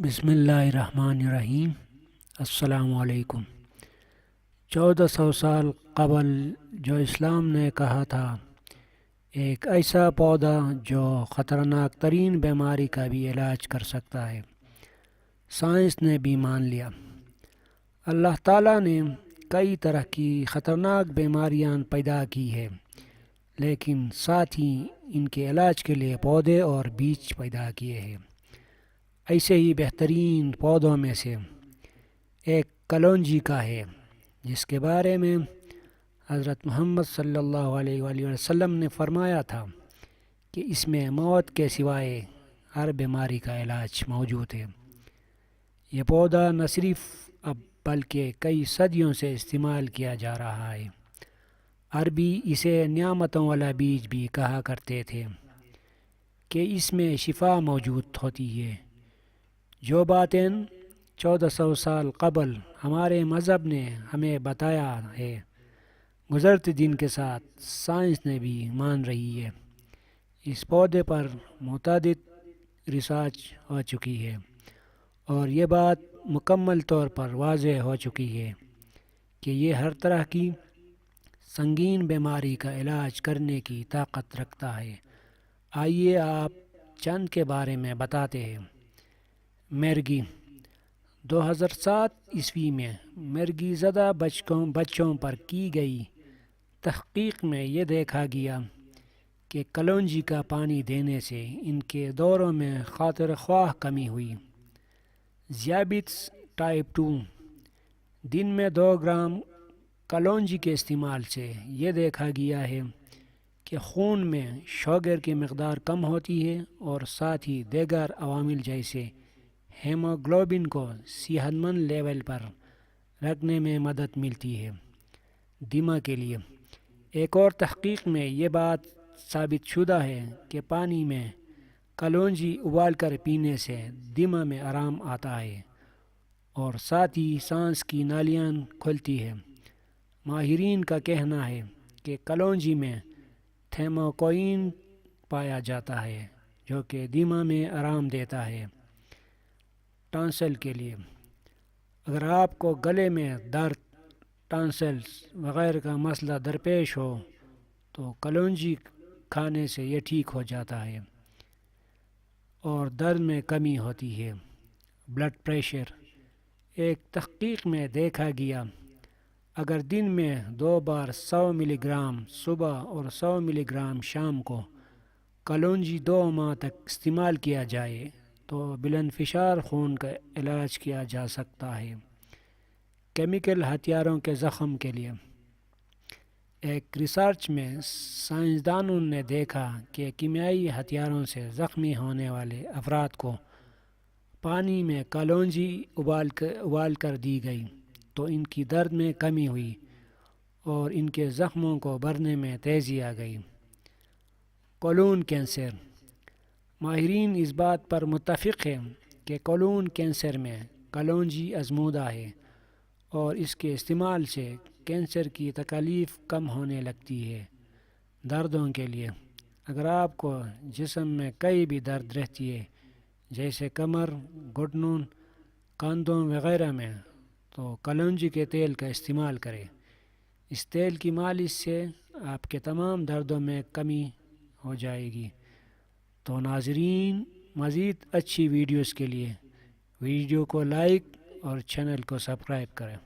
بسم اللہ الرحمن الرحیم۔ السلام علیکم۔ 1400 سال قبل جو اسلام نے کہا تھا ایک ایسا پودا جو خطرناک ترین بیماری کا بھی علاج کر سکتا ہے، سائنس نے بھی مان لیا۔ اللہ تعالیٰ نے کئی طرح کی خطرناک بیماریاں پیدا کی ہے، لیکن ساتھ ہی ان کے علاج کے لیے پودے اور بیج پیدا کیے ہیں۔ ایسے ہی بہترین پودوں میں سے ایک کلونجی کا ہے، جس کے بارے میں حضرت محمد صلی اللہ علیہ وآلہ وسلم نے فرمایا تھا کہ اس میں موت کے سوائے ہر بیماری کا علاج موجود ہے۔ یہ پودا نہ صرف اب بلکہ کئی صدیوں سے استعمال کیا جا رہا ہے۔ عربی اسے نعمتوں والا بیج بھی کہا کرتے تھے کہ اس میں شفا موجود ہوتی ہے۔ جو باتیں 1400 سال قبل ہمارے مذہب نے ہمیں بتایا ہے، گزرتے دن کے ساتھ سائنس نے بھی مان رہی ہے۔ اس پودے پر متعدد ریسرچ ہو چکی ہے اور یہ بات مکمل طور پر واضح ہو چکی ہے کہ یہ ہر طرح کی سنگین بیماری کا علاج کرنے کی طاقت رکھتا ہے۔ آئیے آپ چند کے بارے میں بتاتے ہیں۔ مرگی 2007 عیسوی میں مرگی زدہ بچوں پر کی گئی تحقیق میں یہ دیکھا گیا کہ کلونجی کا پانی دینے سے ان کے دوروں میں خاطر خواہ کمی ہوئی۔ ذیابیطس ٹائپ 2 دن میں 2 گرام کلونجی کے استعمال سے یہ دیکھا گیا ہے کہ خون میں شوگر کی مقدار کم ہوتی ہے اور ساتھ ہی دیگر عوامل جیسے ہیموگلوبن کو صحت مند لیول پر رکھنے میں مدد ملتی ہے۔ دمہ کے لیے ایک اور تحقیق میں یہ بات ثابت شدہ ہے کہ پانی میں کلونجی ابال کر پینے سے دمہ میں آرام آتا ہے اور ساتھ ہی سانس کی نالیاں کھلتی ہے۔ ماہرین کا کہنا ہے کہ کلونجی میں تھیموکوئن پایا جاتا ہے جو کہ دمہ میں آرام دیتا ہے۔ ٹانسل کے لیے اگر آپ کو گلے میں درد، ٹانسلز وغیرہ کا مسئلہ درپیش ہو تو کلونجی کھانے سے یہ ٹھیک ہو جاتا ہے اور درد میں کمی ہوتی ہے۔ بلڈ پریشر ایک تحقیق میں دیکھا گیا اگر دن میں 2 بار 100 ملی گرام صبح اور 100 ملی گرام شام کو کلونجی 2 ماہ تک استعمال کیا جائے تو بلند فشار خون کا علاج کیا جا سکتا ہے۔ کیمیکل ہتھیاروں کے زخم کے لیے ایک ریسرچ میں سائنسدانوں نے دیکھا کہ کیمیائی ہتھیاروں سے زخمی ہونے والے افراد کو پانی میں کلونجی ابال کر دی گئی تو ان کی درد میں کمی ہوئی اور ان کے زخموں کو بھرنے میں تیزی آ گئی۔ کولون کینسر ماہرین اس بات پر متفق ہیں کہ کولون کینسر میں کلونجی آزمودہ ہے اور اس کے استعمال سے کینسر کی تکلیف کم ہونے لگتی ہے۔ دردوں کے لیے اگر آپ کو جسم میں کئی بھی درد رہتی ہے جیسے کمر، گھٹنوں، کندھوں وغیرہ میں تو کلونجی کے تیل کا استعمال کریں۔ اس تیل کی مالش سے آپ کے تمام دردوں میں کمی ہو جائے گی۔ تو ناظرین، مزید اچھی ویڈیوز کے لیے ویڈیو کو لائک اور چینل کو سبسکرائب کریں۔